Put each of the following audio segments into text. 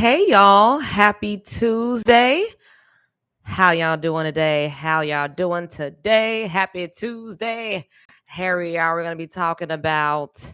Hey y'all, happy Tuesday. How y'all doing today? How y'all doing today? Happy Tuesday. Harry, y'all, we're going to be talking about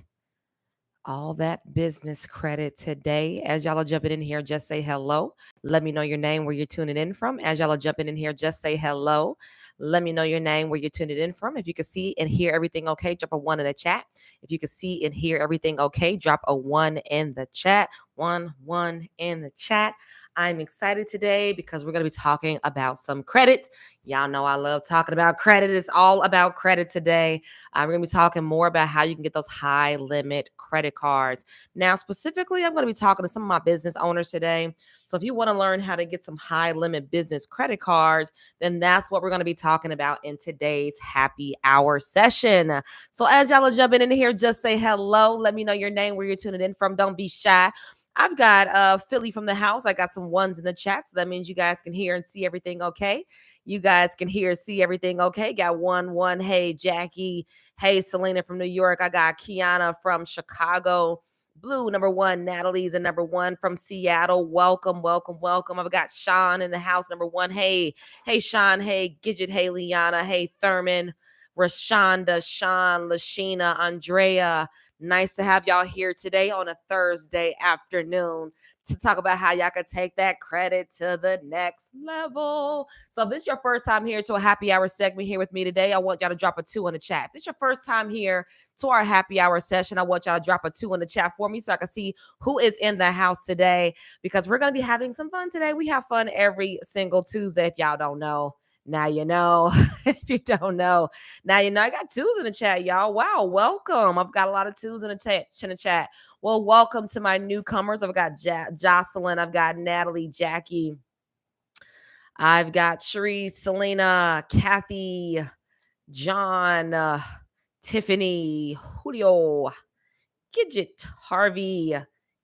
all that business credit today. As y'all are jumping in here, just say hello. Let me know your name, where you're tuning in from. As y'all are jumping in here, just say hello. Let me know your name, where you're tuning in from. If you can see and hear everything okay, drop a one in the chat. If you can see and hear everything okay, drop a one in the chat. One in the chat. I'm excited today because we're going to be talking about some credit. Y'all know I love talking about credit. It's all about credit today. We're going to be talking more about how you can get those high limit credit cards. Now, specifically, I'm going to be talking to some of my business owners today. So if you want to learn how to get some high limit business credit cards, then that's what we're going to be talking about in today's happy hour session. So as y'all are jumping in here, just say hello. Let me know your name, where you're tuning in from. Don't be shy. I've got Philly from the house. I got some ones in the chat. So that means you guys can hear and see everything okay. You guys can hear and see everything okay. Got one. Hey, Jackie. Hey, Selena from New York. I got Kiana from Chicago. Blue, number one. Natalie's a number one from Seattle. Welcome. I've got Sean in the house, number one. Hey, Sean. Hey, Gidget. Hey, Liana. Hey, Thurman. Rashonda, Sean, Lashina, Andrea. Nice to have y'all here today on a Thursday afternoon to talk about how y'all can take that credit to the next level. So if this is your first time here to a happy hour segment here with me today, I want y'all to drop a 2 in the chat. If this is your first time here to our happy hour session, I want y'all to drop a 2 in the chat for me so I can see who is in the house today, because we're going to be having some fun today. We have fun every single Tuesday. If y'all don't know, now you know. If you don't know, now you know. I got twos in the chat, y'all. Wow, welcome. I've got a lot of twos in the chat. Well, welcome to my newcomers. I've got Jocelyn. I've got Natalie, Jackie. I've got Cherise, Selena, Kathy, John, Tiffany, Julio, Gidget, Harvey.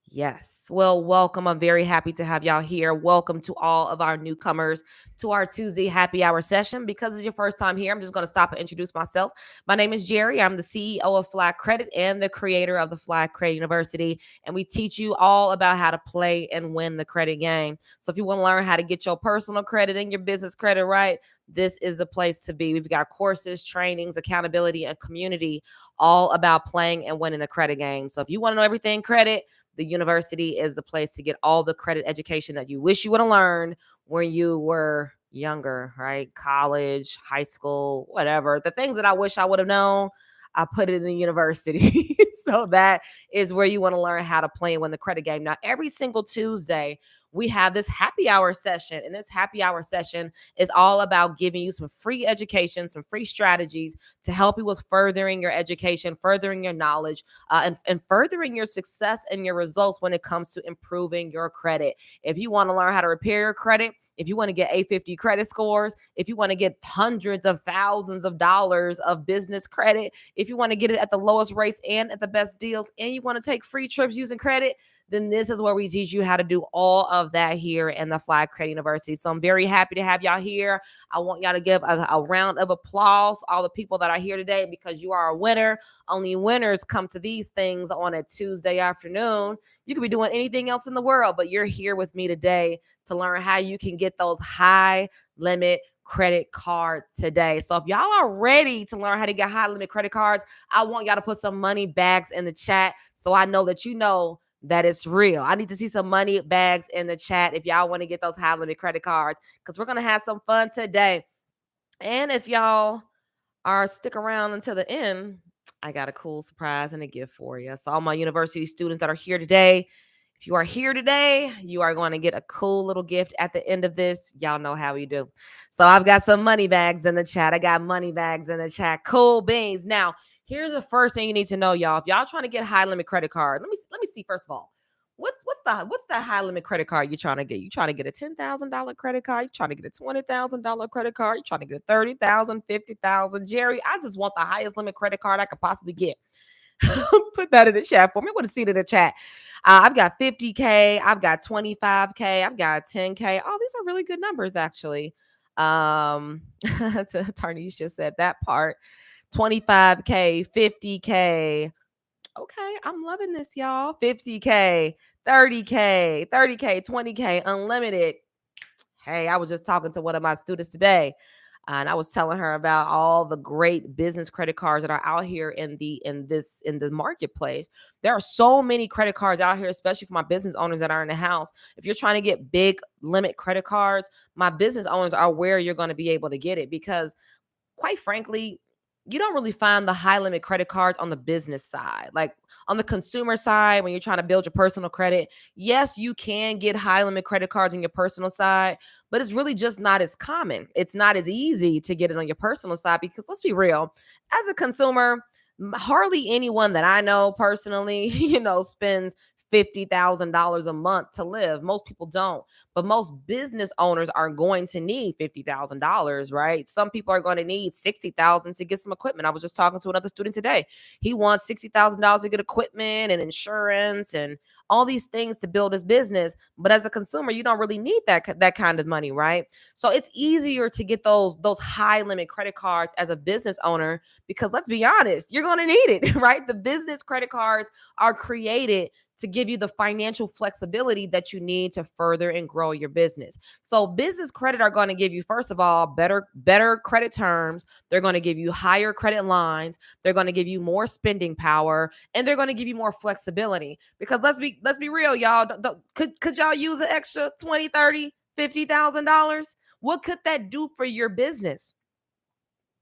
Yes. Well, welcome. I'm very happy to have y'all here. Welcome to all of our newcomers to our Tuesday happy hour session. Because it's your first time here, I'm just going to stop and introduce myself. My name is Jerry. I'm the CEO of Flag Credit and the creator of the Flag Credit University. And we teach you all about how to play and win the credit game. So if you want to learn how to get your personal credit and your business credit right, this is the place to be. We've got courses, trainings, accountability, and community all about playing and winning the credit game. So if you want to know everything credit, the university is the place to get all the credit education that you wish you would have learned when you were younger, right? College, high school, whatever. The things that I wish I would have known, I put it in the university. So that is where you want to learn how to play and win the credit game. Now, every single Tuesday, we have this happy hour session. And this happy hour session is all about giving you some free education, some free strategies to help you with furthering your education, furthering your knowledge, and furthering your success and your results when it comes to improving your credit. If you want to learn how to repair your credit, if you want to get A50 credit scores, if you want to get hundreds of thousands of dollars of business credit, if you want to get it at the lowest rates and at the best deals, and you want to take free trips using credit, then this is where we teach you how to do all of that here in the Flag Credit University. So I'm very happy to have y'all here. I want y'all to give a round of applause, all the people that are here today, because you are a winner. Only winners come to these things on a Tuesday afternoon. You could be doing anything else in the world, but you're here with me today to learn how you can get those high limit credit cards today. So if y'all are ready to learn how to get high limit credit cards, I want y'all to put some money bags in the chat so I know that you know that it's real. I need to see some money bags in the chat if y'all want to get those high limit credit cards, because we're going to have some fun today. And if y'all are stick around until the end, I got a cool surprise and a gift for you. So all my university students that are here today, if you are here today, you are going to get a cool little gift at the end of this. Y'all know how we do. So I've got some money bags in the chat. I got money bags in the chat. Cool beans. Now, here's the first thing you need to know, y'all. If y'all trying to get high limit credit card, let me see first of all. What's the high limit credit card you're trying to get? You trying to get a $10,000 credit card? You trying to get a $20,000 credit card? You trying to get a 30,000, 50,000? Jerry, I just want the highest limit credit card I could possibly get. Put that in the chat for me. I want to see it in the chat. I've got 50K. I've got 25K. I've got 10K. Oh, these are really good numbers, actually. Tarnish just said that part. 25K, 50K, Okay, I'm loving this, y'all. 50K, 30K, 30K, 20K, unlimited. Hey, I was just talking to one of my students today, and I was telling her about all the great business credit cards that are out here in the marketplace. There are so many credit cards out here, especially for my business owners that are in the house. If you're trying to get big limit credit cards, my business owners are where you're going to be able to get it because quite frankly, you don't really find the high limit credit cards on the business side. Like on the consumer side, when you're trying to build your personal credit, yes, you can get high limit credit cards on your personal side, but it's really just not as common. It's not as easy to get it on your personal side because let's be real, as a consumer, hardly anyone that I know personally, spends $50,000 a month to live. Most people don't, but most business owners are going to need $50,000, right? Some people are going to need 60,000 to get some equipment. I was just talking to another student today. He wants $60,000 to get equipment and insurance and all these things to build his business. But as a consumer, you don't really need that kind of money, right? So it's easier to get those high limit credit cards as a business owner because let's be honest, you're going to need it, right? The business credit cards are created to give you the financial flexibility that you need to further and grow your business. So business credit are going to give you, first of all, better credit terms. They're going to give you higher credit lines. They're going to give you more spending power, and they're going to give you more flexibility. Because let's be real, y'all. Could y'all use an extra 20, 30, $50,000? What could that do for your business?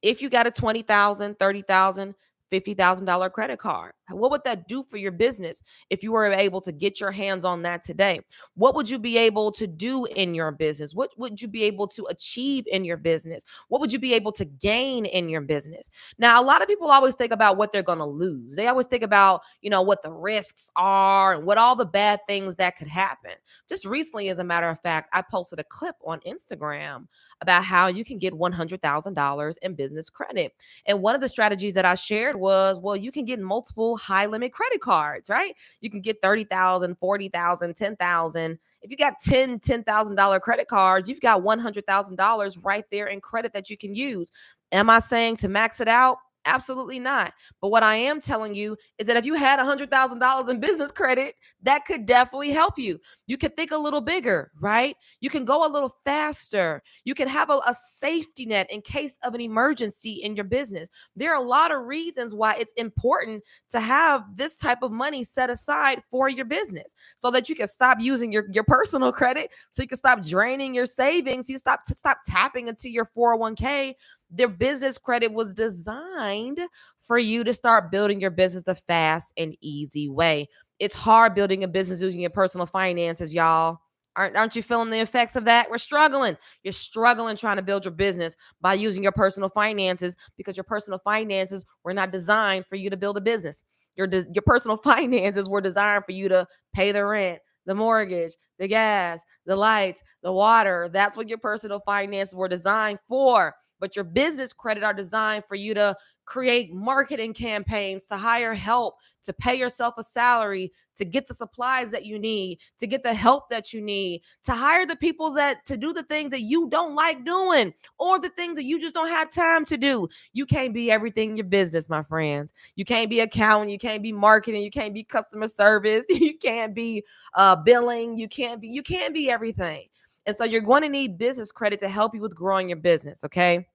If you got a 20,000, 30,000, $50,000 credit card, what would that do for your business if you were able to get your hands on that today? What would you be able to do in your business? What would you be able to achieve in your business? What would you be able to gain in your business? Now, a lot of people always think about what they're going to lose. They always think about, what the risks are and what all the bad things that could happen. Just recently, as a matter of fact, I posted a clip on Instagram about how you can get $100,000 in business credit. And one of the strategies that I shared was, well, you can get multiple high limit credit cards, right? You can get 30,000, 40,000, 10,000. If you got $10,000 credit cards, you've got $100,000 right there in credit that you can use. Am I saying to max it out? Absolutely not. But what I am telling you is that if you had $100,000 in business credit, that could definitely help you. You could think a little bigger, right? You can go a little faster. You can have a safety net in case of an emergency in your business. There are a lot of reasons why it's important to have this type of money set aside for your business so that you can stop using your personal credit, so you can stop draining your savings, you stop tapping into your 401k. Their business credit was designed for you to start building your business the fast and easy way. It's hard building a business using your personal finances, y'all. Aren't you feeling the effects of that? We're struggling. You're struggling trying to build your business by using your personal finances because your personal finances were not designed for you to build a business. Your personal finances were designed for you to pay the rent, the mortgage, the gas, the lights, the water. That's what your personal finances were designed for. But your business credit are designed for you to create marketing campaigns, to hire help, to pay yourself a salary, to get the supplies that you need, to get the help that you need, to hire the people that to do the things that you don't like doing or the things that you just don't have time to do. You can't be everything in your business, my friends. You can't be accounting, you can't be marketing, you can't be customer service, you can't be billing, you can't be everything. And so you're going to need business credit to help you with growing your business, okay?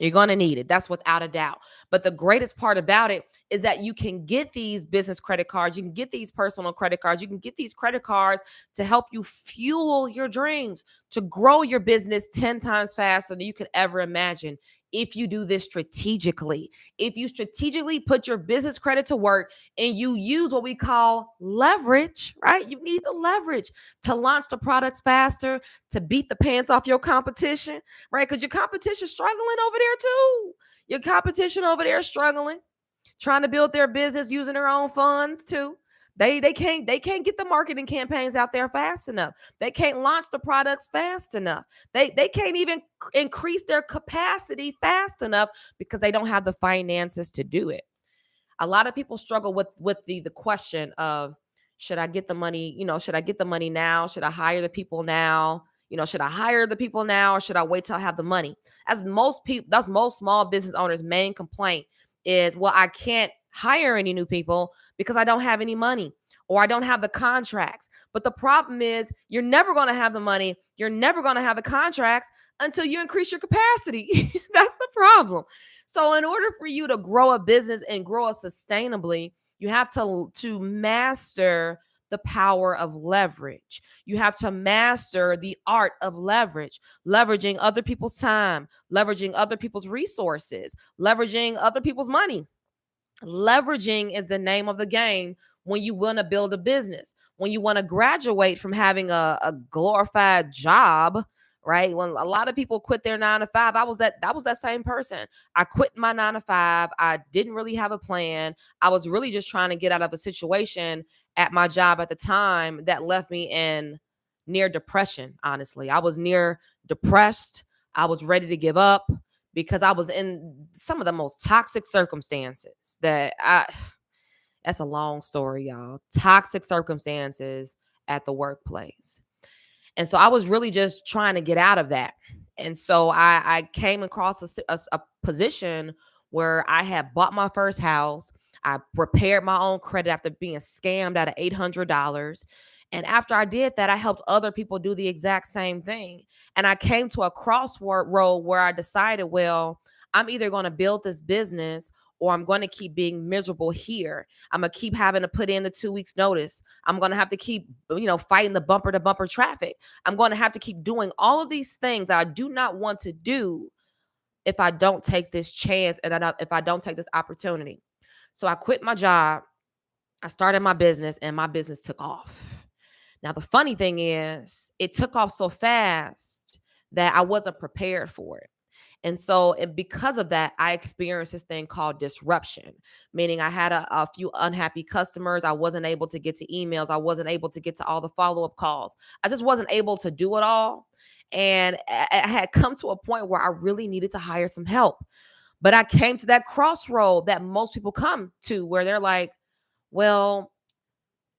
You're going to need it. That's without a doubt. But the greatest part about it is that you can get these business credit cards. You can get these personal credit cards. You can get these credit cards to help you fuel your dreams, to grow your business 10 times faster than you could ever imagine. If you do this strategically, if you strategically put your business credit to work and you use what we call leverage, right? You need the leverage to launch the products faster, to beat the pants off your competition, right? Because your competition's struggling over there too. Your competition over there is struggling, trying to build their business using their own funds too. They can't get the marketing campaigns out there fast enough. They can't launch the products fast enough. They can't even increase their capacity fast enough because they don't have the finances to do it. A lot of people struggle with the question of, should I get the money, should I get the money now? Should I hire the people now? Should I hire the people now or should I wait till I have the money? That's most small business owners' main complaint is, well, I can't hire any new people because I don't have any money or I don't have the contracts. But the problem is you're never going to have the money. You're never going to have the contracts until you increase your capacity. That's the problem. So in order for you to grow a business and grow it sustainably, you have to master the power of leverage. You have to master the art of leverage, leveraging other people's time, leveraging other people's resources, leveraging other people's money. Leveraging is the name of the game when you want to build a business, when you want to graduate from having a glorified job, right? When a lot of people quit their 9 to 5, I was that same person. I quit my 9 to 5. I didn't really have a plan. I was really just trying to get out of a situation at my job at the time that left me in near depression. Honestly, I was near depressed. I was ready to give up because I was in some of the most toxic circumstances that's a long story, y'all. Toxic circumstances at the workplace. And so I was really just trying to get out of that. And so I came across a position where I had bought my first house. I repaired my own credit after being scammed out of $800. And after I did that, I helped other people do the exact same thing. And I came to a crossroad where I decided, well, I'm either going to build this business or I'm going to keep being miserable here. I'm going to keep having to put in the 2 weeks notice. I'm going to have to keep, fighting the bumper to bumper traffic. I'm going to have to keep doing all of these things that I do not want to do if I don't take this chance and if I don't take this opportunity. So I quit my job. I started my business and my business took off. Now, the funny thing is, it took off so fast that I wasn't prepared for it. And because of that, I experienced this thing called disruption, meaning I had a few unhappy customers. I wasn't able to get to emails. I wasn't able to get to all the follow-up calls. I just wasn't able to do it all. And I had come to a point where I really needed to hire some help. But I came to that crossroad that most people come to where they're like, well,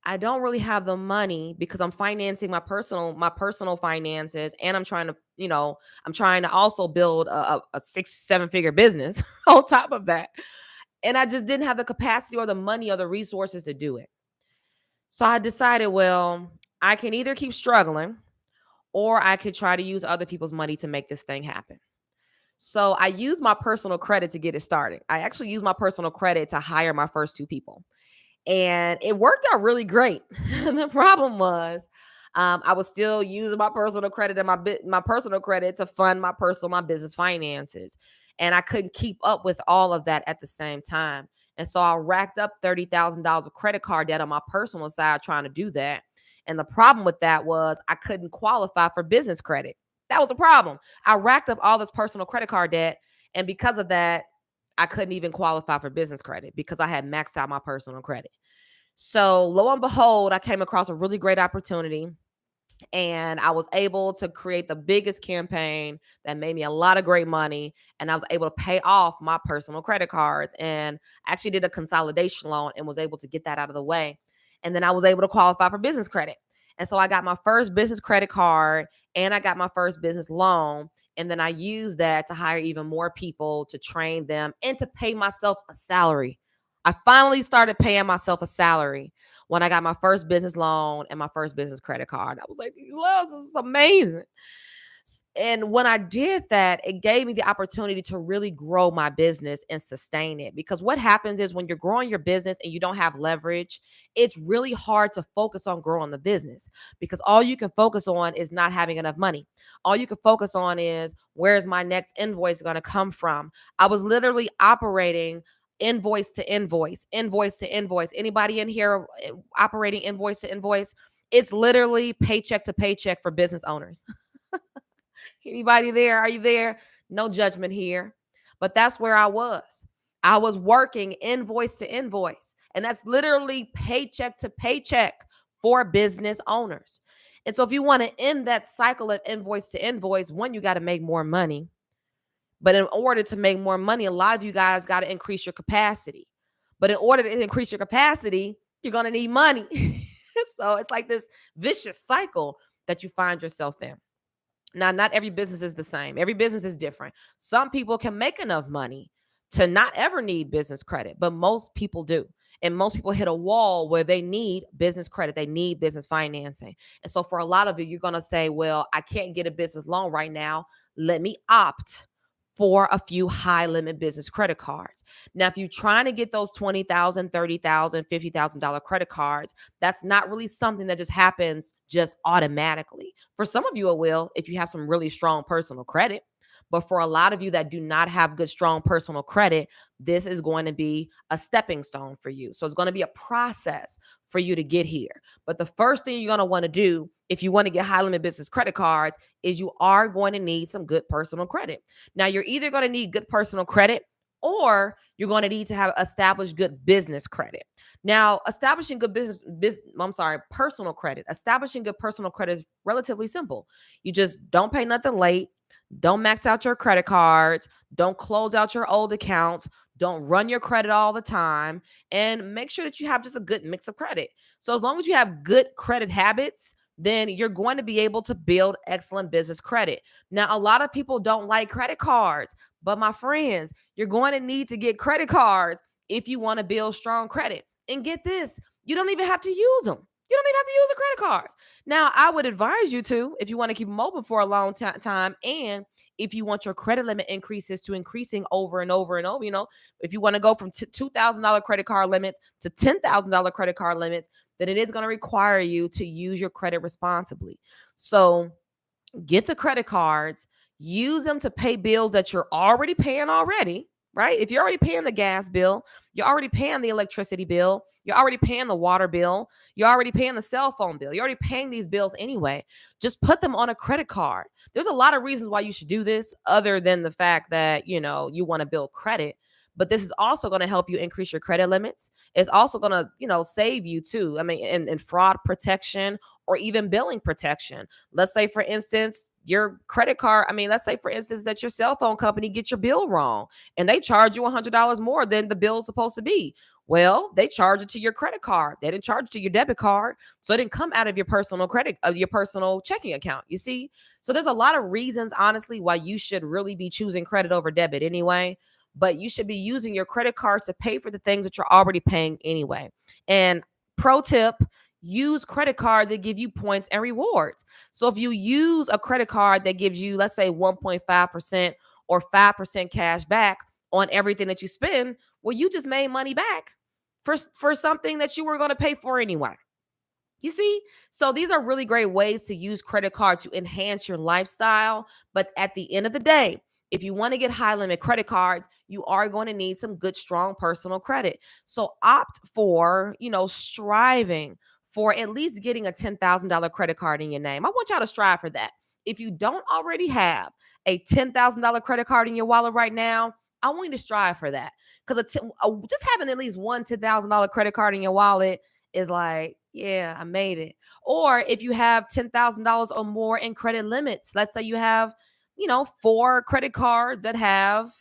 I don't really have the money because I'm financing my personal finances, and I'm trying to also build a 6 7 figure business on top of that. And I just didn't have the capacity or the money or the resources to do it. So I decided, well, I can either keep struggling or I could try to use other people's money to make this thing happen. So I used my personal credit to get it started. I actually used my personal credit to hire my first 2 people. And it worked out really great. The problem was, I was still using my personal credit and my personal credit to fund my business finances, and I couldn't keep up with all of that at the same time. And so I racked up $30,000 of credit card debt on my personal side trying to do that. And the problem with that was I couldn't qualify for business credit. That was a problem. I racked up all this personal credit card debt, and because of that, I couldn't even qualify for business credit because I had maxed out my personal credit. So lo and behold, I came across a really great opportunity, and I was able to create the biggest campaign that made me a lot of great money. And I was able to pay off my personal credit cards, and I actually did a consolidation loan and was able to get that out of the way. And then I was able to qualify for business credit. And so I got my first business credit card and I got my first business loan. And then I used that to hire even more people, to train them, and to pay myself a salary. I finally started paying myself a salary when I got my first business loan and my first business credit card. I was like, wow, this is amazing. And when I did that, it gave me the opportunity to really grow my business and sustain it. Because what happens is when you're growing your business and you don't have leverage, it's really hard to focus on growing the business because all you can focus on is not having enough money. All you can focus on is where's my next invoice going to come from? I was literally operating invoice to invoice, invoice to invoice. Anybody in here operating invoice to invoice? It's literally paycheck to paycheck for business owners. Anybody there? Are you there? No judgment here. But that's where I was. I was working invoice to invoice. And that's literally paycheck to paycheck for business owners. And so if you want to end that cycle of invoice to invoice, one, you got to make more money. But in order to make more money, a lot of you guys got to increase your capacity. But in order to increase your capacity, you're going to need money. So it's like this vicious cycle that you find yourself in. Now, not every business is the same. Every business is different. Some people can make enough money to not ever need business credit, but most people do. And most people hit a wall where they need business credit, they need business financing. And so for a lot of you, you're going to say, well, I can't get a business loan right now. Let me opt for a few high limit business credit cards. Now, if you're trying to get those $20,000, $30,000, $50,000 credit cards, that's not really something that just happens just automatically. For some of you, it will if you have some really strong personal credit. But for a lot of you that do not have good, strong personal credit, this is going to be a stepping stone for you. So it's going to be a process for you to get here. But the first thing you're going to want to do if you want to get high limit business credit cards is you are going to need some good personal credit. Now, you're either going to need good personal credit or you're going to need to have established good business credit. Now, establishing good personal credit. Establishing good personal credit is relatively simple. You just don't pay nothing late. Don't max out your credit cards. Don't close out your old accounts. Don't run your credit all the time. And make sure that you have just a good mix of credit. So as long as you have good credit habits, then you're going to be able to build excellent business credit. Now, a lot of people don't like credit cards, but my friends, you're going to need to get credit cards if you want to build strong credit. And get this, you don't even have to use them. You don't even have to use the credit cards. Now, I would advise you to, if you want to keep them open for a long time, and if you want your credit limit increases to increasing over and over and over, if you want to go from $2,000 credit card limits to $10,000 credit card limits, then it is going to require you to use your credit responsibly. So get the credit cards, use them to pay bills that you're already paying already, right? If you're already paying the gas bill, you're already paying the electricity bill, you're already paying the water bill, you're already paying the cell phone bill, you're already paying these bills anyway. Just put them on a credit card. There's a lot of reasons why you should do this other than the fact that, you want to build credit. But this is also going to help you increase your credit limits. It's also going to, save you too. I mean, in fraud protection or even billing protection. Let's say, for instance, your credit card, let's say, for instance, that your cell phone company gets your bill wrong and they charge you $100 more than the bill is supposed to be. Well, they charge it to your credit card. They didn't charge it to your debit card. So it didn't come out of your personal your personal checking account, you see? So there's a lot of reasons, honestly, why you should really be choosing credit over debit anyway. But you should be using your credit cards to pay for the things that you're already paying anyway. And pro tip, use credit cards that give you points and rewards. So if you use a credit card that gives you, let's say, 1.5% or 5% cash back on everything that you spend, well, you just made money back for something that you were going to pay for anyway. You see? So these are really great ways to use credit card to enhance your lifestyle. But at the end of the day, if you want to get high limit credit cards, you are going to need some good, strong personal credit. So opt for, striving for at least getting a $10,000 credit card in your name. I want y'all to strive for that. If you don't already have a $10,000 credit card in your wallet right now, I want you to strive for that. Because just having at least one $10,000 credit card in your wallet is like, yeah, I made it. Or if you have $10,000 or more in credit limits, let's say you have, 4 credit cards that have,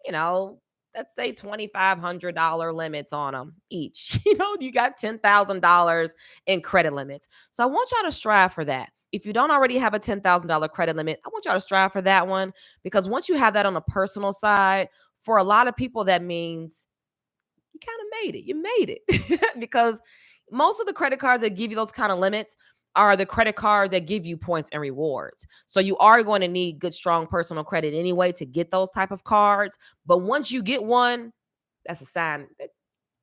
let's say $2,500 limits on them each. You got $10,000 in credit limits. So I want y'all to strive for that. If you don't already have a $10,000 credit limit, I want y'all to strive for that one, because once you have that on a personal side, for a lot of people, that means you kind of made it. You made it because most of the credit cards that give you those kind of limits are the credit cards that give you points and rewards. So you are going to need good, strong personal credit anyway to get those type of cards. But once you get one, that's a sign that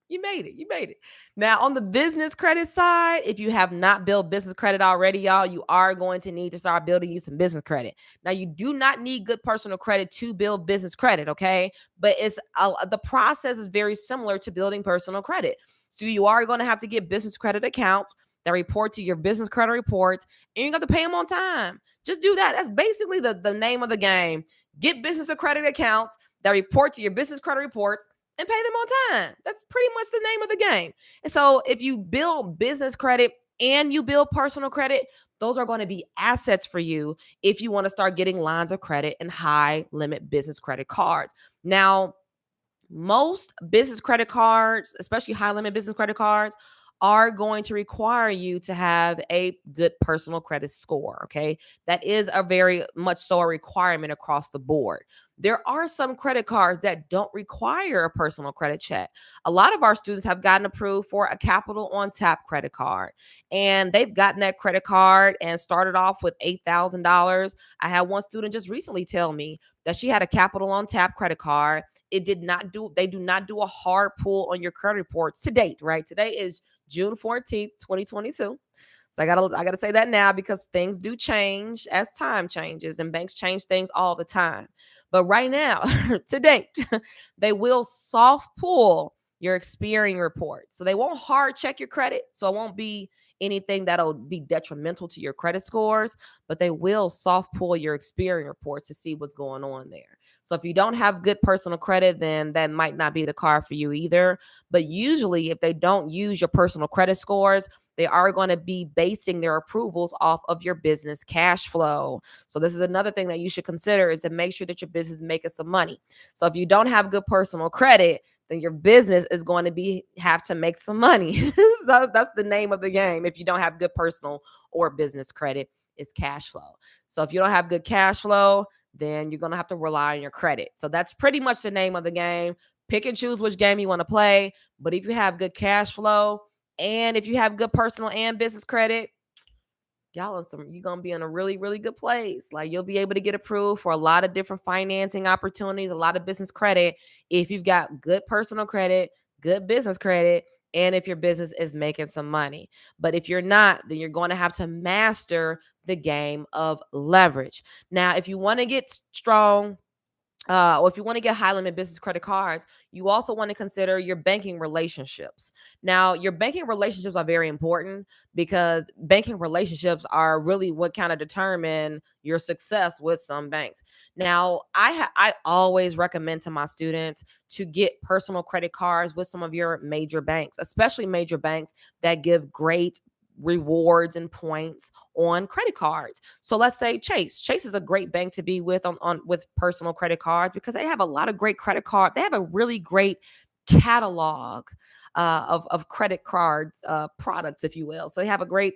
you made it. You made it. Now, on the business credit side, if you have not built business credit already, y'all, you are going to need to start building you some business credit. Now, you do not need good personal credit to build business credit, okay? But the process is very similar to building personal credit. So you are going to have to get business credit accounts that report to your business credit reports, and you got to pay them on time. Just do that. That's basically the name of the game. Get business credit accounts that report to your business credit reports and pay them on time. That's pretty much the name of the game. And so if you build business credit and you build personal credit, those are going to be assets for you if you want to start getting lines of credit and high limit business credit cards. Now, most business credit cards, especially high limit business credit cards, are going to require you to have a good personal credit score. Okay. That is a very much so a requirement across the board. There are some credit cards that don't require a personal credit check. A lot of our students have gotten approved for a Capital on Tap credit card, and they've gotten that credit card and started off with $8,000. I had one student just recently tell me that she had a Capital on Tap credit card. They do not do a hard pull on your credit reports to date, right? Today is June 14th, 2022. So I gotta say that now because things do change as time changes and banks change things all the time. But right now, to date, they will soft pull your Experian report. So they won't hard check your credit. So it won't be anything that'll be detrimental to your credit scores, but they will soft pull your Experian reports to see what's going on there. So if you don't have good personal credit, then that might not be the card for you either. But usually, if they don't use your personal credit scores, they are going to be basing their approvals off of your business cash flow. So this is another thing that you should consider is to make sure that your business is making some money. So if you don't have good personal credit, then your business is going to have to make some money. So that's the name of the game. If you don't have good personal or business credit, is cash flow. So if you don't have good cash flow, then you're going to have to rely on your credit. So that's pretty much the name of the game. Pick and choose which game you want to play. But if you have good cash flow, and if you have good personal and business credit, you're gonna be in a really, really good place. Like you'll be able to get approved for a lot of different financing opportunities, a lot of business credit if you've got good personal credit, good business credit, and if your business is making some money. But if you're not, then you're going to have to master the game of leverage. Now, if you want to get strong, or if you want to get high limit business credit cards, you also want to consider your banking relationships. Now, your banking relationships are very important because banking relationships are really what kind of determine your success with some banks. Now, I always recommend to my students to get personal credit cards with some of your major banks, especially major banks that give great rewards and points on credit cards. So let's say Chase. Chase is a great bank to be with on with personal credit cards because they have a lot of great credit cards. They have a really great catalog of credit cards products, if you will. So they have a great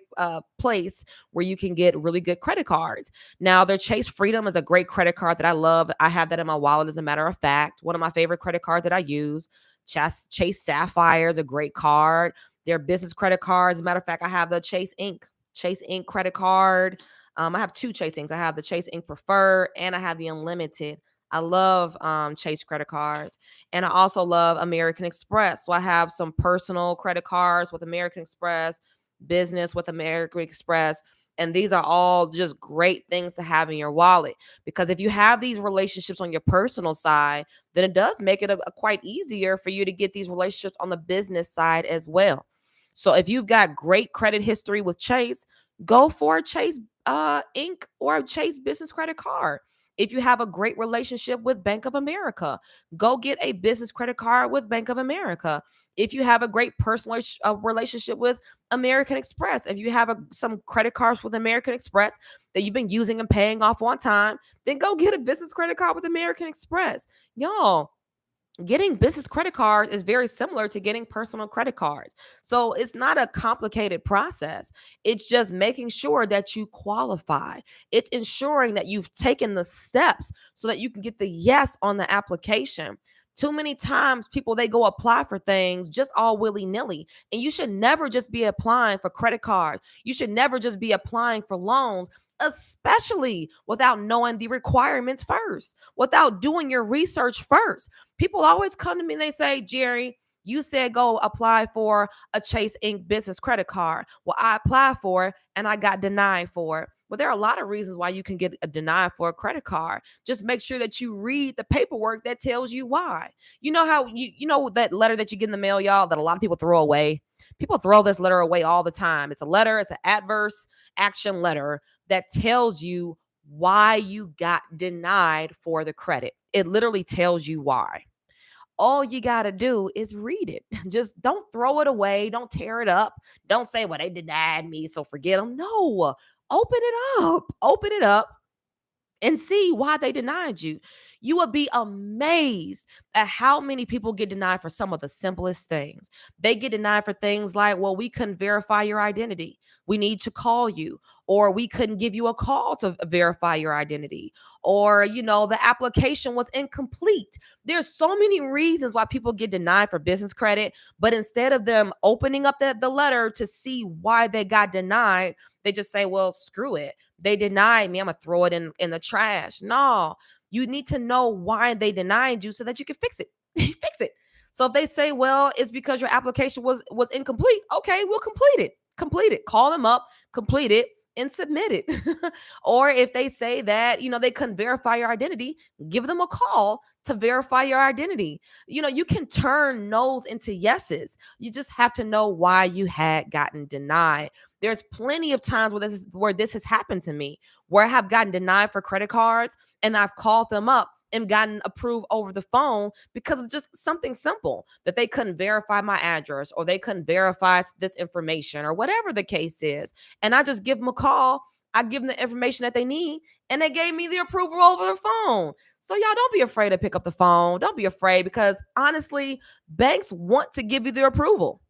place where you can get really good credit cards. Now, their Chase Freedom is a great credit card that I love. I have that in my wallet, as a matter of fact. One of my favorite credit cards that I use. Chase Sapphire is a great card. Their business credit cards. As a matter of fact, I have the Chase Ink credit card. I have two Chase Inks. I have the Chase Ink Preferred and I have the Unlimited. I love Chase credit cards. And I also love American Express. So I have some personal credit cards with American Express, business with American Express. And these are all just great things to have in your wallet because if you have these relationships on your personal side, then it does make it a quite easier for you to get these relationships on the business side as well. So if you've got great credit history with Chase, go for a Chase Inc. or a Chase business credit card. If you have a great relationship with Bank of America, go get a business credit card with Bank of America. If you have a great personal relationship with American Express, if you have some credit cards with American Express that you've been using and paying off on time, then go get a business credit card with American Express. Y'all, getting business credit cards is very similar to getting personal credit cards. So it's not a complicated process. It's just making sure that you qualify. It's ensuring that you've taken the steps so that you can get the yes on the application. Too many times people they go apply for things just all willy-nilly. And you should never just be applying for credit cards. You should never just be applying for loans, especially without knowing the requirements first, without doing your research first. People always come to me and they say, Jerry, you said go apply for a Chase Inc. business credit card. Well, I applied for it and I got denied for it. Well, there are a lot of reasons why you can get a denied for a credit card. Just make sure that you read the paperwork that tells you why. You know how you know that letter that you get in the mail, y'all, that a lot of people throw away. People throw this letter away all the time. It's a letter, it's an adverse action letter that tells you why you got denied for the credit. It literally tells you why. All you got to do is read it. Just don't throw it away. Don't tear it up. Don't say, well, they denied me, so forget them. No, open it up. Open it up and see why they denied you. You would be amazed at how many people get denied for some of the simplest things. They get denied for things like, well, we couldn't verify your identity. We need to call you, or we couldn't give you a call to verify your identity, or, the application was incomplete. There's so many reasons why people get denied for business credit, but instead of them opening up the letter to see why they got denied, they just say, well, screw it. They denied me. I'm going to throw it in the trash. No, you need to know why they denied you so that you can fix it. Fix it. So if they say, well, it's because your application was incomplete, okay, we'll complete it. Complete it. Call them up, complete it, and submit it. Or if they say that, they couldn't verify your identity, give them a call to verify your identity. You can turn no's into yeses. You just have to know why you had gotten denied. There's plenty of times where this has happened to me, where I have gotten denied for credit cards and I've called them up and gotten approved over the phone because of just something simple, that they couldn't verify my address, or they couldn't verify this information, or whatever the case is. And I just give them a call. I give them the information that they need, and they gave me the approval over the phone. So y'all, don't be afraid to pick up the phone. Don't be afraid, because honestly, banks want to give you their approval.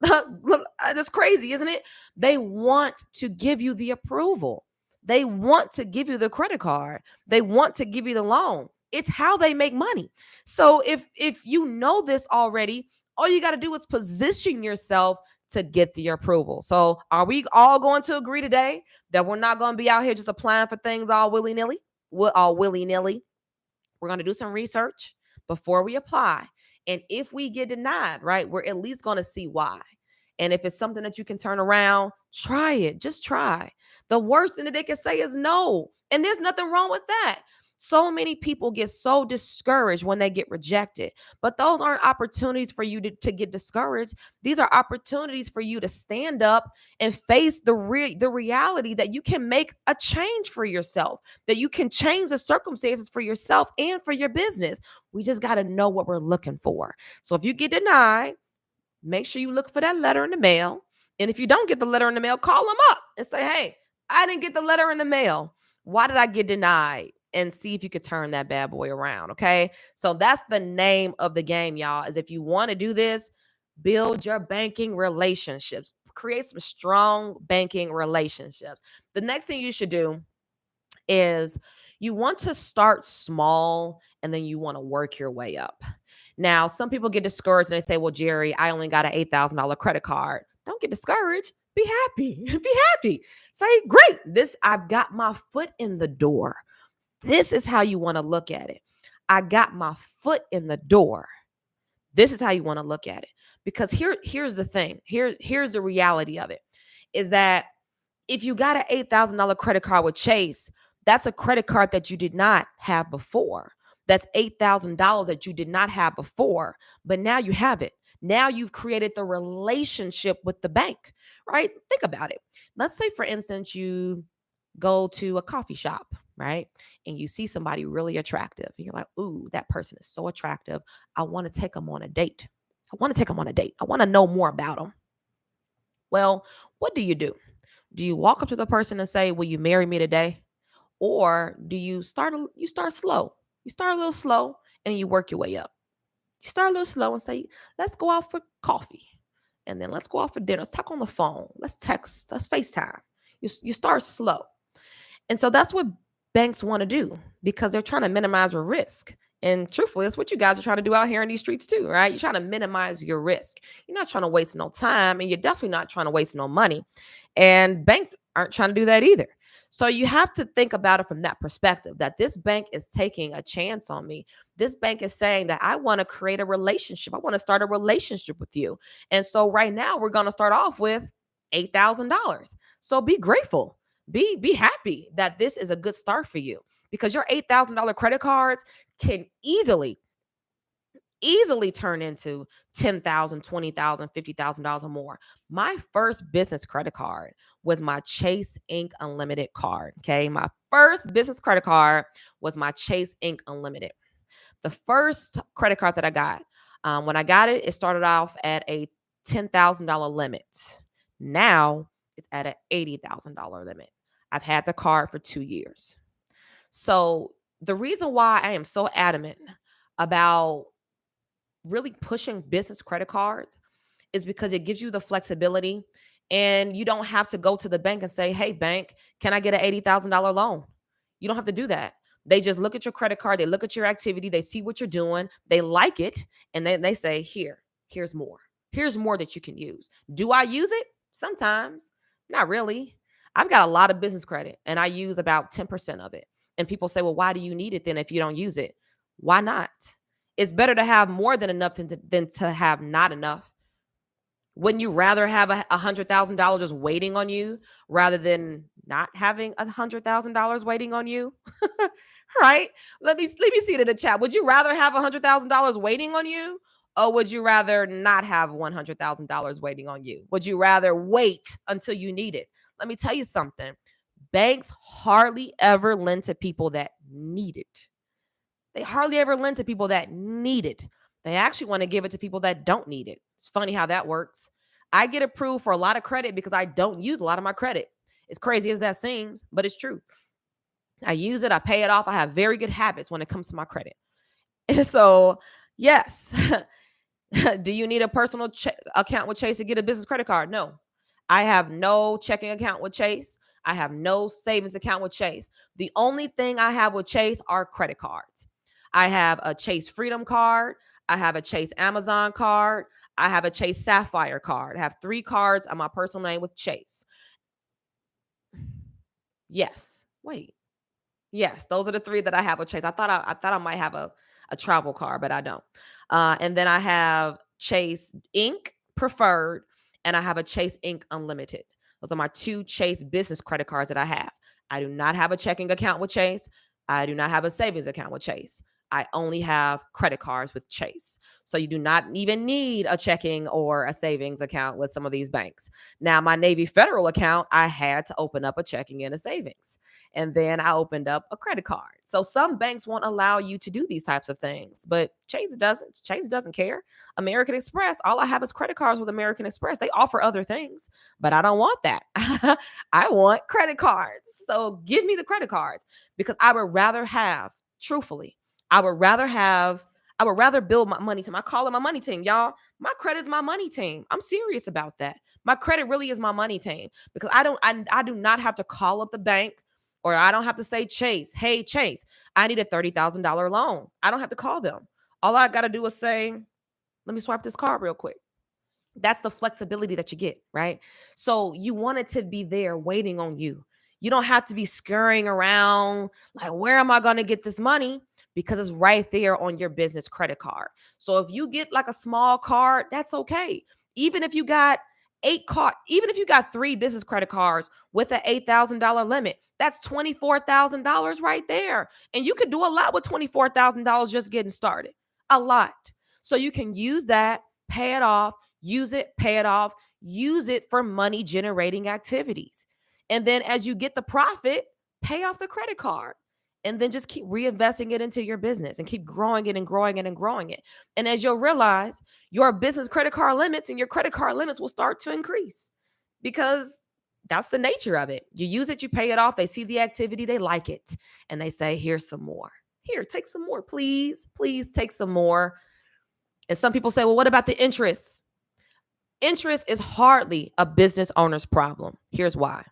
That's crazy, isn't it? They want to give you the approval. They want to give you the credit card. They want to give you the loan. It's how they make money. So if you know this already, all you got to do is position yourself to get the approval. So are we all going to agree today that we're not going to be out here just applying for things all willy-nilly? All willy-nilly. We're going to do some research before we apply. And if we get denied, right, we're at least going to see why. And if it's something that you can turn around, try it. Just try. The worst thing that they can say is no. And there's nothing wrong with that. So many people get so discouraged when they get rejected, but those aren't opportunities for you to get discouraged. These are opportunities for you to stand up and face the reality that you can make a change for yourself, that you can change the circumstances for yourself and for your business. We just got to know what we're looking for. So if you get denied, make sure you look for that letter in the mail. And if you don't get the letter in the mail, call them up and say, hey, I didn't get the letter in the mail. Why did I get denied? And see if you could turn that bad boy around. Okay. So that's the name of the game, y'all, is if you want to do this, build your banking relationships, create some strong banking relationships. The next thing you should do is you want to start small and then you want to work your way up. Now, some people get discouraged and they say, well, Jerry, I only got an $8,000 credit card. Don't get discouraged. Be happy. Be happy. Say, great. I've got my foot in the door. This is how you want to look at it. I got my foot in the door. This is how you want to look at it. Because here's the thing. Here's the reality of it, is that if you got an $8,000 credit card with Chase, that's a credit card that you did not have before. That's $8,000 that you did not have before, but now you have it. Now you've created the relationship with the bank, right? Think about it. Let's say, for instance, you go to a coffee shop, right? And you see somebody really attractive. You're like, ooh, that person is so attractive. I want to take them on a date. I want to take them on a date. I want to know more about them. Well, what do? Do you walk up to the person and say, will you marry me today? Or do you start slow? You start a little slow and you work your way up. You start a little slow and say, let's go out for coffee. And then let's go out for dinner. Let's talk on the phone. Let's text. Let's FaceTime. You start slow. And so that's what banks want to do, because they're trying to minimize your risk. And truthfully, that's what you guys are trying to do out here in these streets too, right? You're trying to minimize your risk. You're not trying to waste no time, and you're definitely not trying to waste no money. And banks aren't trying to do that either. So you have to think about it from that perspective, that this bank is taking a chance on me. This bank is saying that I want to create a relationship. I want to start a relationship with you. And so right now we're going to start off with $8,000. So be grateful. Be happy that this is a good start for you, because your $8,000 credit cards can easily turn into $10,000, $20,000, $50,000 or more. My first business credit card was my Chase Ink Unlimited card. Okay. My first business credit card was my Chase Ink Unlimited. The first credit card that I got, when I got it, it started off at a $10,000 limit. Now it's at an $80,000 limit. I've had the card for 2 years. So The reason why I am so adamant about really pushing business credit cards is because it gives you the flexibility, and you don't have to go to the bank and say, "Hey bank, can I get an $80,000 loan?" You don't have to do that. They just look at your credit card, they look at your activity, they see what you're doing, they like it, and then they say, here's more. Here's more that you can use." Do I use it? Sometimes. Not really. I've got a lot of business credit and I use about 10% of it. And people say, "Well, why do you need it then if you don't use it?" Why not? It's better to have more than enough than to have not enough. Wouldn't you rather have $100,000 just waiting on you rather than not having $100,000 waiting on you? Right? Let me see it in the chat. Would you rather have $100,000 waiting on you, or would you rather not have $100,000 waiting on you? Would you rather wait until you need it? Let me tell you something. Banks hardly ever lend to people that need it. They hardly ever lend to people that need it. They actually want to give it to people that don't need it. It's funny how that works. I get approved for a lot of credit because I don't use a lot of my credit. As crazy as that seems, but it's true. I use it, I pay it off. I have very good habits when it comes to my credit. So, yes. Do you need a personal account with Chase to get a business credit card? No. I have no checking account with Chase. I have no savings account with Chase. The only thing I have with Chase are credit cards. I have a Chase Freedom card. I have a Chase Amazon card. I have a Chase Sapphire card. I have 3 cards on my personal name with Chase. Yes. Wait. Yes, those are the 3 that I have with Chase. I thought I might have a travel card, but I don't. And then I have Chase Inc. Preferred, and I have a Chase Inc. Unlimited. Those are my 2 Chase business credit cards that I have. I do not have a checking account with Chase. I do not have a savings account with Chase. I only have credit cards with Chase. So you do not even need a checking or a savings account with some of these banks. Now, my Navy Federal account, I had to open up a checking and a savings. And then I opened up a credit card. So some banks won't allow you to do these types of things, but Chase doesn't. Chase doesn't care. American Express, all I have is credit cards with American Express. They offer other things, but I don't want that. I want credit cards. So give me the credit cards because I would rather have, truthfully, I would rather build my money team. I call it my money team, y'all. My credit is my money team. I'm serious about that. My credit really is my money team because I do not have to call up the bank, or I don't have to say, "Chase, hey Chase, I need a $30,000 loan." I don't have to call them. All I got to do is say, "Let me swipe this card real quick." That's the flexibility that you get, right? So you want it to be there waiting on you. You don't have to be scurrying around like, "Where am I going to get this money?" Because it's right there on your business credit card. So if you get like a small card, that's okay. Even if you got even if you got 3 business credit cards with an $8,000 limit, that's $24,000 right there. And you could do a lot with $24,000 just getting started. A lot. So you can use that, pay it off, use it, pay it off, use it for money generating activities. And then as you get the profit, pay off the credit card. And then just keep reinvesting it into your business and keep growing it and growing it and growing it. And as you'll realize, your business credit card limits and your credit card limits will start to increase because that's the nature of it. You use it, you pay it off, they see the activity, they like it, and they say, "Here's some more. Here, take some more, please. Please take some more." And some people say, "Well, what about the interest?" Interest is hardly a business owner's problem. Here's why.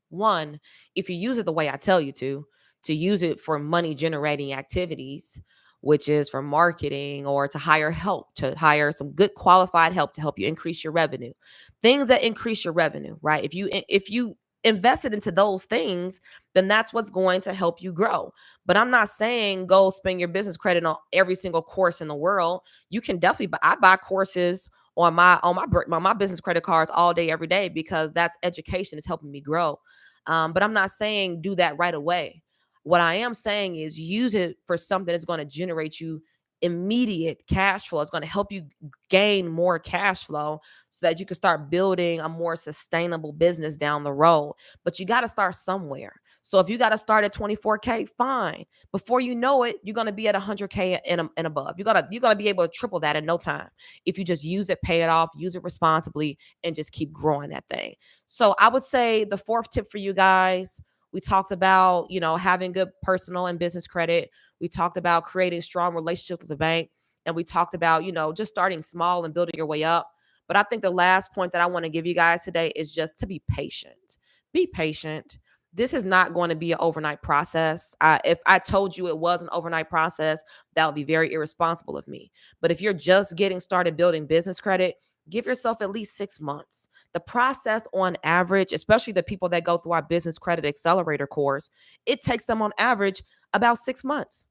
One, if you use it the way I tell you to use it for money generating activities, which is for marketing or to hire help, to hire some good qualified help to help you increase your revenue. Things that increase your revenue, right? If you invest it into those things, then that's what's going to help you grow. But I'm not saying go spend your business credit on every single course in the world. You can definitely buy, I buy courses on my business credit cards all day every day because that's education, is helping me grow. But I'm not saying do that right away. What I am saying is use it for something that's going to generate you immediate cash flow. It's going to help you gain more cash flow so that you can start building a more sustainable business down the road. But you got to start somewhere. So if you got to start at 24K, fine. Before you know it, you're going to be at 100K and above. You're going to be able to triple that in no time if you just use it, pay it off, use it responsibly, and just keep growing that thing. So I would say the 4th tip for you guys We talked about, having good personal and business credit. We talked about creating strong relationships with the bank. And we talked about, just starting small and building your way up. But I think the last point that I want to give you guys today is just to be patient. Be patient. This is not going to be an overnight process. If I told you it was an overnight process, that would be very irresponsible of me. But if you're just getting started building business credit, give yourself at least 6 months. The process on average, especially the people that go through our business credit accelerator course, it takes them on average about 6 months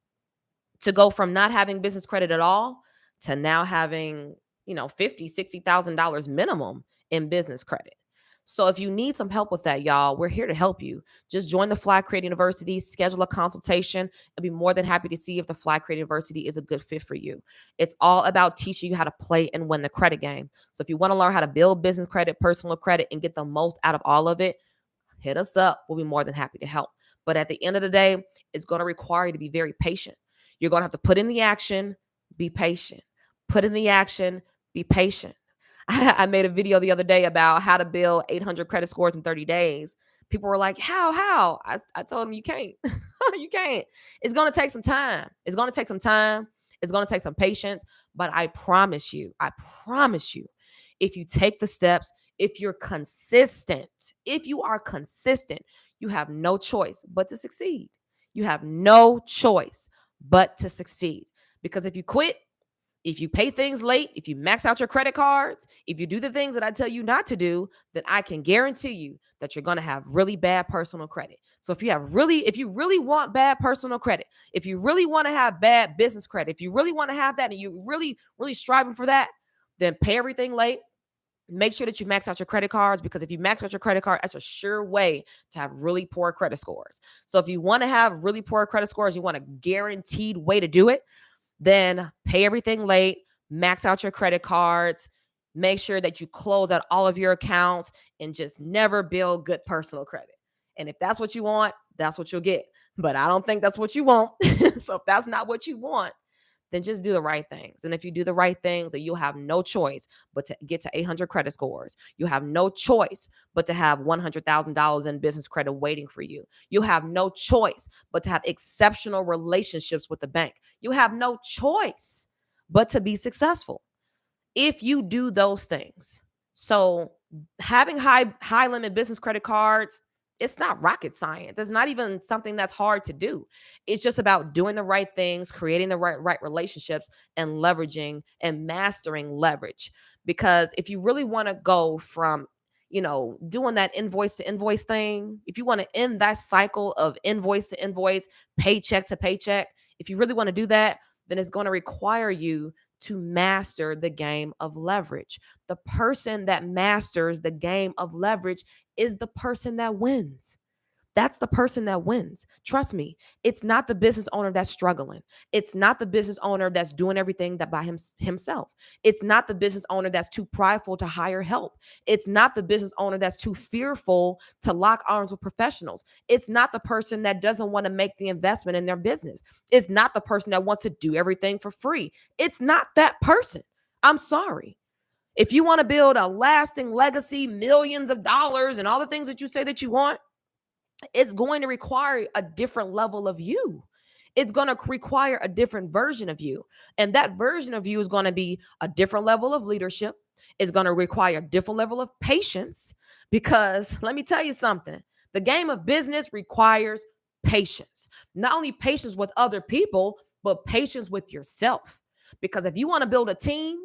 to go from not having business credit at all to now having, $50,000, $60,000 minimum in business credit. So if you need some help with that, y'all, we're here to help you. Just join the Fly Create University, schedule a consultation. I'll be more than happy to see if the Fly Create University is a good fit for you. It's all about teaching you how to play and win the credit game. So if you want to learn how to build business credit, personal credit, and get the most out of all of it, hit us up. We'll be more than happy to help. But at the end of the day, it's going to require you to be very patient. You're going to have to put in the action, be patient. Put in the action, be patient. I made a video the other day about how to build 800 credit scores in 30 days. People were like, how? I told them you can't. You can't. It's going to take some time. It's going to take some time. It's going to take some patience. But I promise you, if you take the steps, if you're consistent, if you are consistent, you have no choice but to succeed. You have no choice but to succeed. Because if you quit, if you pay things late, if you max out your credit cards, if you do the things that I tell you not to do, then I can guarantee you that you're going to have really bad personal credit. So if you really want bad personal credit, if you really want to have bad business credit, if you really want to have that and you really, really striving for that, then pay everything late. Make sure that you max out your credit cards, because if you max out your credit card, that's a sure way to have really poor credit scores. So if you want to have really poor credit scores, you want a guaranteed way to do it, then pay everything late, max out your credit cards, make sure that you close out all of your accounts, and just never build good personal credit. And if that's what you want, that's what you'll get. But I don't think that's what you want. So if that's not what you want, then just do the right things. And if you do the right things, then you'll have no choice but to get to 800 credit scores. You have no choice but to have $100,000 in business credit waiting for you. You have no choice but to have exceptional relationships with the bank. You have no choice but to be successful if you do those things. So having high limit business credit cards, it's not rocket science. It's not even something that's hard to do. It's just about doing the right things, creating the right relationships, and leveraging and mastering leverage. Because if you really want to go from, doing that invoice to invoice thing, if you want to end that cycle of invoice to invoice, paycheck to paycheck, if you really want to do that, then it's going to require you to master the game of leverage. The person that masters the game of leverage is the person that wins. That's the person that wins. Trust me, it's not the business owner that's struggling. It's not the business owner that's doing everything that by himself. It's not the business owner that's too prideful to hire help. It's not the business owner that's too fearful to lock arms with professionals. It's not the person that doesn't want to make the investment in their business. It's not the person that wants to do everything for free. It's not that person. I'm sorry. If you want to build a lasting legacy, millions of dollars, and all the things that you say that you want, it's going to require a different level of you. It's going to require a different version of you. And that version of you is going to be a different level of leadership. It's going to require a different level of patience, because let me tell you something. The game of business requires patience. Not only patience with other people, but patience with yourself. Because if you want to build a team,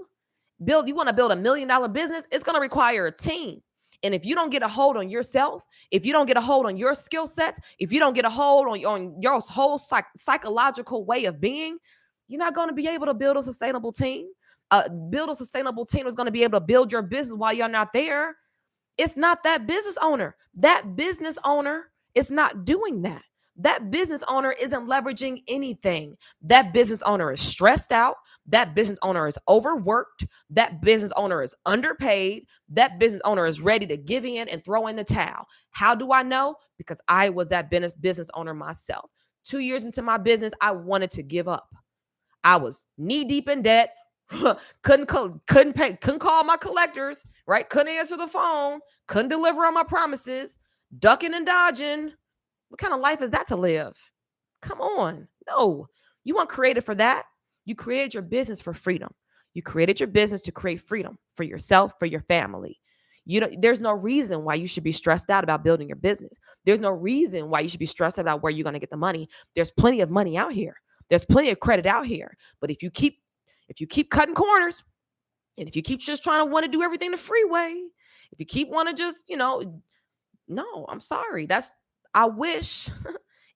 you want to build $1 million business, it's going to require a team. And if you don't get a hold on yourself, if you don't get a hold on your skill sets, if you don't get a hold on your whole psychological way of being, you're not going to be able to build a sustainable team. Build a sustainable team is going to be able to build your business while you're not there. It's not that business owner. That business owner is not doing that. That business owner isn't leveraging anything. That business owner is stressed out. That business owner is overworked. That business owner is underpaid. That business owner is ready to give in and throw in the towel. How do I know? Because I was that business owner myself. 2 years into my business, I wanted to give up. I was knee deep in debt. couldn't call my collectors, right? Couldn't answer the phone. Couldn't deliver on my promises. Ducking and dodging. What kind of life is that to live? Come on. No, you weren't created for that. You created your business for freedom. You created your business to create freedom for yourself, for your family. There's no reason why you should be stressed out about building your business. There's no reason why you should be stressed about where you're going to get the money. There's plenty of money out here. There's plenty of credit out here. But if you keep cutting corners, and if you keep just trying to want to do everything the freeway, if you keep want to just, no, I'm sorry. I wish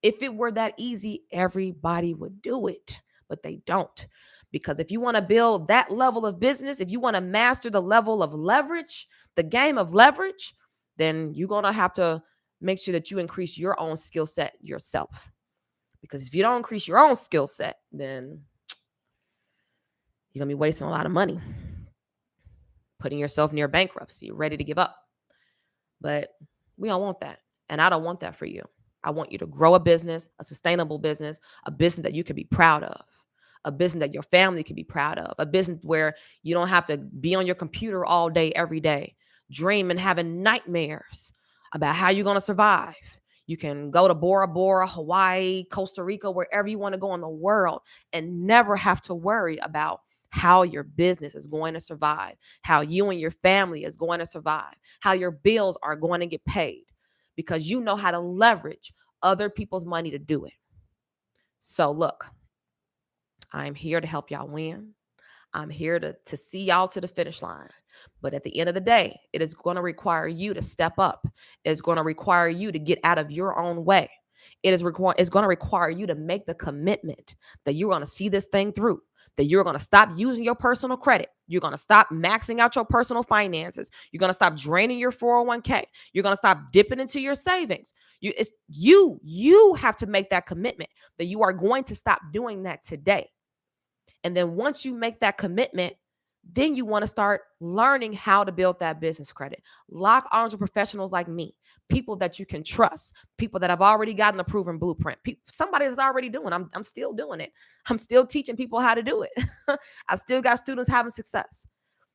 if it were that easy, everybody would do it, but they don't. Because if you want to build that level of business, if you want to master the level of leverage, the game of leverage, then you're going to have to make sure that you increase your own skill set yourself. Because if you don't increase your own skill set, then you're going to be wasting a lot of money, putting yourself near bankruptcy, ready to give up. But we don't want that. And I don't want that for you. I want you to grow a business, a sustainable business, a business that you can be proud of, a business that your family can be proud of, a business where you don't have to be on your computer all day, every day, dreaming, having nightmares about how you're going to survive. You can go to Bora Bora, Hawaii, Costa Rica, wherever you want to go in the world, and never have to worry about how your business is going to survive, how you and your family is going to survive, how your bills are going to get paid, because you know how to leverage other people's money to do it. So look, I'm here to help y'all win. I'm here to see y'all to the finish line. But at the end of the day, it is going to require you to step up. It's going to require you to get out of your own way. It's going to require you to make the commitment that you're going to see this thing through, that you're going to stop using your personal credit. You're going to stop maxing out your personal finances. You're going to stop draining your 401k. You're going to stop dipping into your savings. You have to make that commitment that you are going to stop doing that today. And then once you make that commitment, then you want to start learning how to build that business credit. Lock arms with professionals like me, people that you can trust, people that have already gotten a proven blueprint. Somebody is already doing. I'm still doing it. I'm still teaching people how to do it. I still got students having success.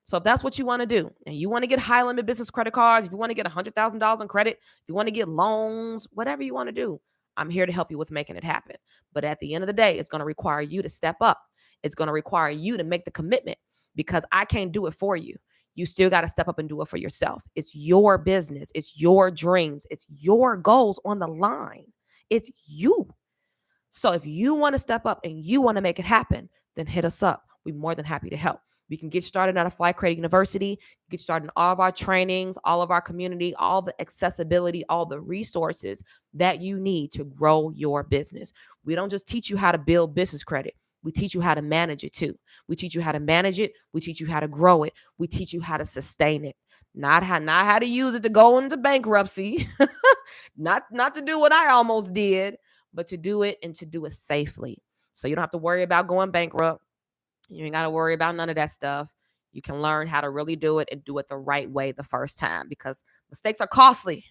So if that's what you want to do, and you want to get high limit business credit cards, if you want to get $100,000 in credit, if you want to get loans, whatever you want to do, I'm here to help you with making it happen. But at the end of the day, it's going to require you to step up. It's going to require you to make the commitment, because I can't do it for you. You still got to step up and do it for yourself. It's your business. It's your dreams. It's your goals on the line. It's you. So if you want to step up and you want to make it happen, then hit us up. We're more than happy to help. We can get started at a Fly Credit University, get started in all of our trainings, all of our community, all the accessibility, all the resources that you need to grow your business. We don't just teach you how to build business credit. We teach you how to manage it too. We teach you how to manage it. We teach you how to grow it. We teach you how to sustain it. Not how to use it to go into bankruptcy. not to do what I almost did, but to do it and to do it safely. So you don't have to worry about going bankrupt. You ain't got to worry about none of that stuff. You can learn how to really do it and do it the right way the first time, because mistakes are costly,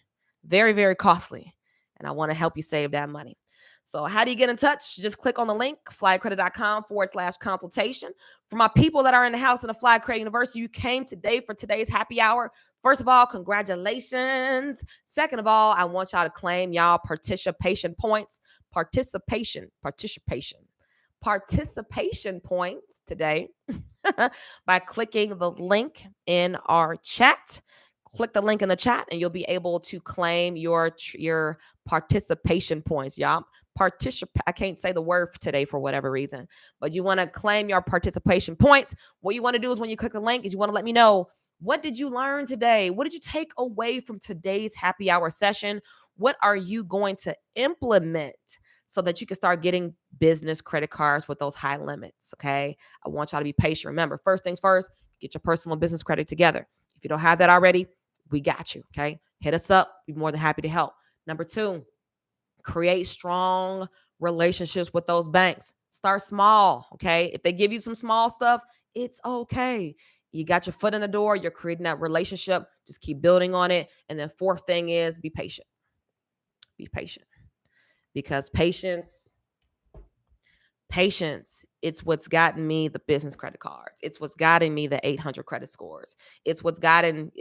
very, very costly. And I want to help you save that money. So how do you get in touch? Just click on the link, flycredit.com/consultation. For my people that are in the house in the Fly Credit University, you came today for today's happy hour. First of all, congratulations. Second of all, I want y'all to claim y'all participation points. Participation points today by clicking the link in our chat. Click the link in the chat and you'll be able to claim your participation points, y'all. I can't say the word for today for whatever reason, but you want to claim your participation points. What you want to do is when you click the link is you want to let me know, what did you learn today? What did you take away from today's happy hour session? What are you going to implement so that you can start getting business credit cards with those high limits? Okay. I want y'all to be patient. Remember, first things first, get your personal business credit together. If you don't have that already, we got you. Okay. Hit us up. We're more than happy to help. Number 2, create strong relationships with those banks. Start small. Okay. If they give you some small stuff, it's okay. You got your foot in the door. You're creating that relationship. Just keep building on it. And then 4th thing is be patient. Be patient. Because patience, it's what's gotten me the business credit cards. It's what's gotten me the 800 credit scores. It's what's gotten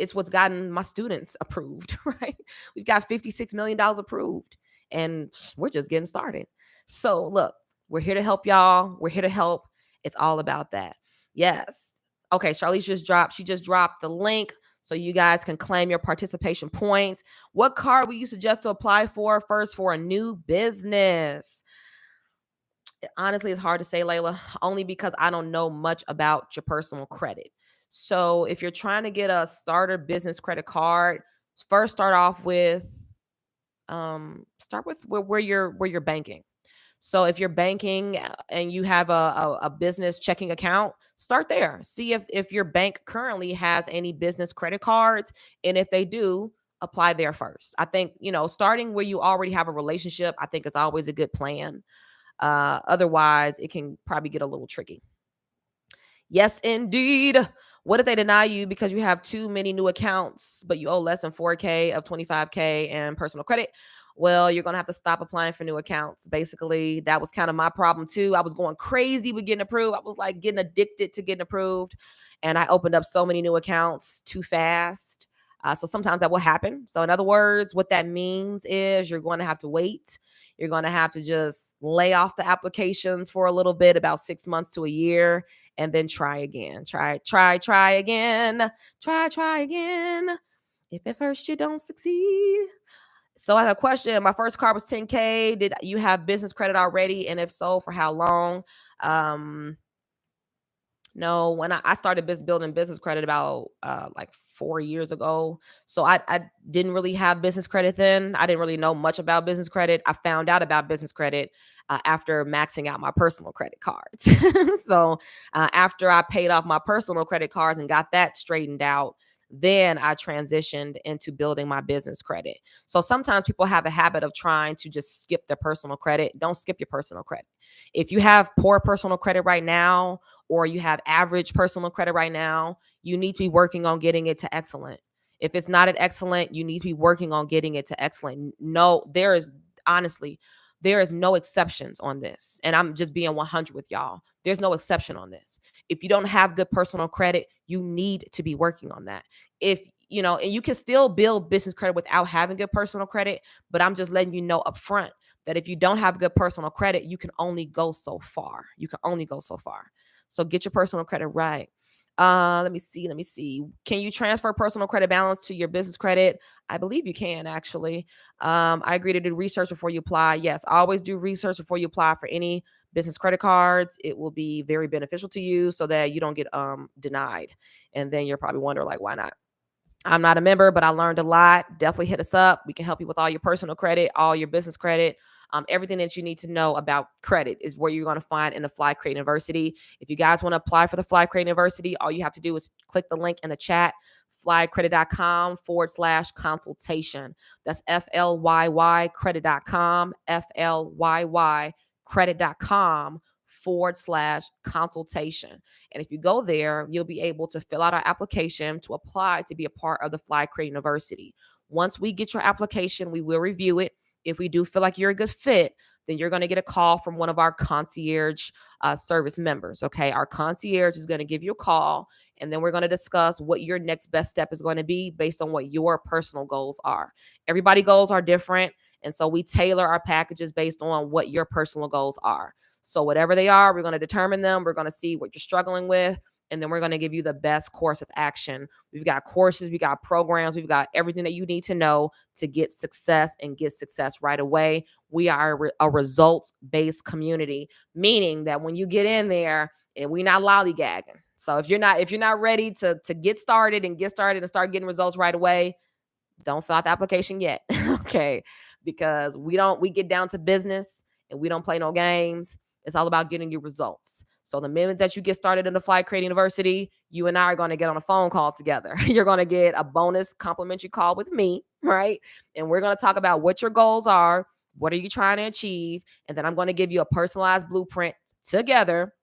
my students approved, right? We've got $56 million approved. and we're just getting started. So look, we're here to help y'all. We're here to help. It's all about that. Yes. Okay, Charlize just dropped the link so you guys can claim your participation points. What card would you suggest to apply for first for a new business? Honestly, it's hard to say, Layla, only because I don't know much about your personal credit. So if you're trying to get a starter business credit card, first start with where you're banking. So if you're banking and you have a business checking account, start there. See if your bank currently has any business credit cards. And if they do, apply there first. I think, starting where you already have a relationship, I think is always a good plan. Otherwise, it can probably get a little tricky. Yes, indeed. What if they deny you because you have too many new accounts, but you owe less than 4K of 25K in personal credit? Well, you're going to have to stop applying for new accounts. Basically, that was kind of my problem too. I was going crazy with getting approved. I was like getting addicted to getting approved. And I opened up so many new accounts too fast. So sometimes that will happen. So, in other words, what that means is you're going to have to wait. You're going to have to just lay off the applications for a little bit, about 6 months to a year, and then try again. Try again. Try again. If at first you don't succeed. So I have a question. My first car was 10K. Did you have business credit already? And if so, for how long? Um, no, when I started building business credit about like 4 years ago. So I didn't really have business credit then. I didn't really know much about business credit. I found out about business credit after maxing out my personal credit cards. So after I paid off my personal credit cards and got that straightened out, then I transitioned into building my business credit. So sometimes people have a habit of trying to just skip their personal credit. Don't skip your personal credit. If you have poor personal credit right now, or you have average personal credit right now, you need to be working on getting it to excellent. If it's not at excellent, you need to be working on getting it to excellent. No, honestly, there is no exceptions on this. And I'm just being 100 with y'all. There's no exception on this. If you don't have good personal credit, you need to be working on that. If and you can still build business credit without having good personal credit, but I'm just letting you know up front that if you don't have good personal credit, you can only go so far. You can only go so far. So get your personal credit right. Let me see. Can you transfer personal credit balance to your business credit? I believe you can, actually. I agree to do research before you apply. Yes, always do research before you apply for any business credit cards. It will be very beneficial to you so that you don't get denied. And then you're probably wondering, like, why not? I'm not a member, but I learned a lot. Definitely hit us up. We can help you with all your personal credit, all your business credit. Everything that you need to know about credit is where you're going to find in the Fly Create University. If you guys want to apply for the Fly Create University, all you have to do is click the link in the chat, flycredit.com/consultation. That's FLYY credit.com, FLYY credit.com/consultation. And if you go there, you'll be able to fill out our application to apply to be a part of the Fly Create University. Once we get your application, we will review it. If we do feel like you're a good fit, then you're going to get a call from one of our concierge service members. Okay. Our concierge is going to give you a call, and then we're going to discuss what your next best step is going to be based on what your personal goals are. Everybody's goals are different. And so we tailor our packages based on what your personal goals are. So whatever they are, we're going to determine them. We're going to see what you're struggling with. And then we're going to give you the best course of action. We've got courses, we got programs, we've got everything that you need to know to get success and get success right away. We are a results-based community, meaning that when you get in there, we're not lollygagging. So if you're not ready to get started and start getting results right away, don't fill out the application yet. Okay. Because we get down to business and we don't play no games. It's all about getting you results. So the minute that you get started in the Fly Create University, you and I are going to get on a phone call together. You're going to get a bonus complimentary call with me, right? And we're going to talk about what your goals are. What are you trying to achieve? And then I'm going to give you a personalized blueprint together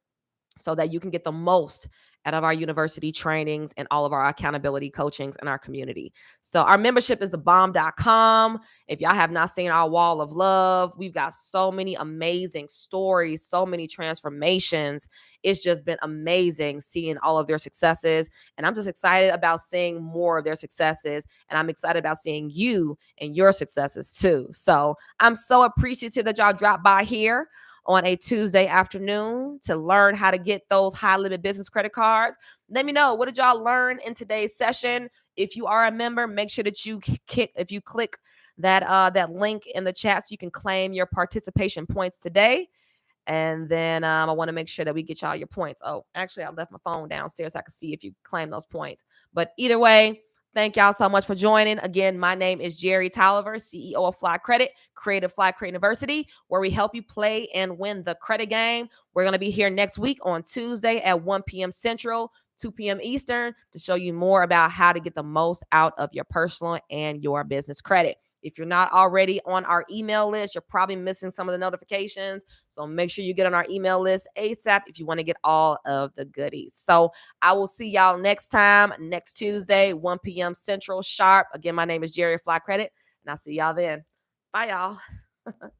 so that you can get the most out of our university trainings and all of our accountability coachings in our community. So our membership is thebomb.com. If y'all have not seen our wall of love, we've got so many amazing stories, so many transformations. It's just been amazing seeing all of their successes. And I'm just excited about seeing more of their successes. And I'm excited about seeing you and your successes too. So I'm so appreciative that y'all dropped by here on a Tuesday afternoon to learn how to get those high limit business credit cards. Let me know, what did y'all learn in today's session? If you are a member, make sure that you click that link in the chat so you can claim your participation points today. And then I want to make sure that we get y'all your points. Oh, actually, I left my phone downstairs so I can see if you claim those points. But either way, thank y'all so much for joining. Again, my name is Jerry Tolliver, CEO of Fly Credit, creator of Fly Credit University, where we help you play and win the credit game. We're going to be here next week on Tuesday at 1 p.m. Central, 2 p.m. Eastern to show you more about how to get the most out of your personal and your business credit. If you're not already on our email list, you're probably missing some of the notifications. So make sure you get on our email list ASAP if you want to get all of the goodies. So I will see y'all next time, next Tuesday, 1 p.m. Central sharp. Again, my name is Jerry Fly Credit, and I'll see y'all then. Bye, y'all.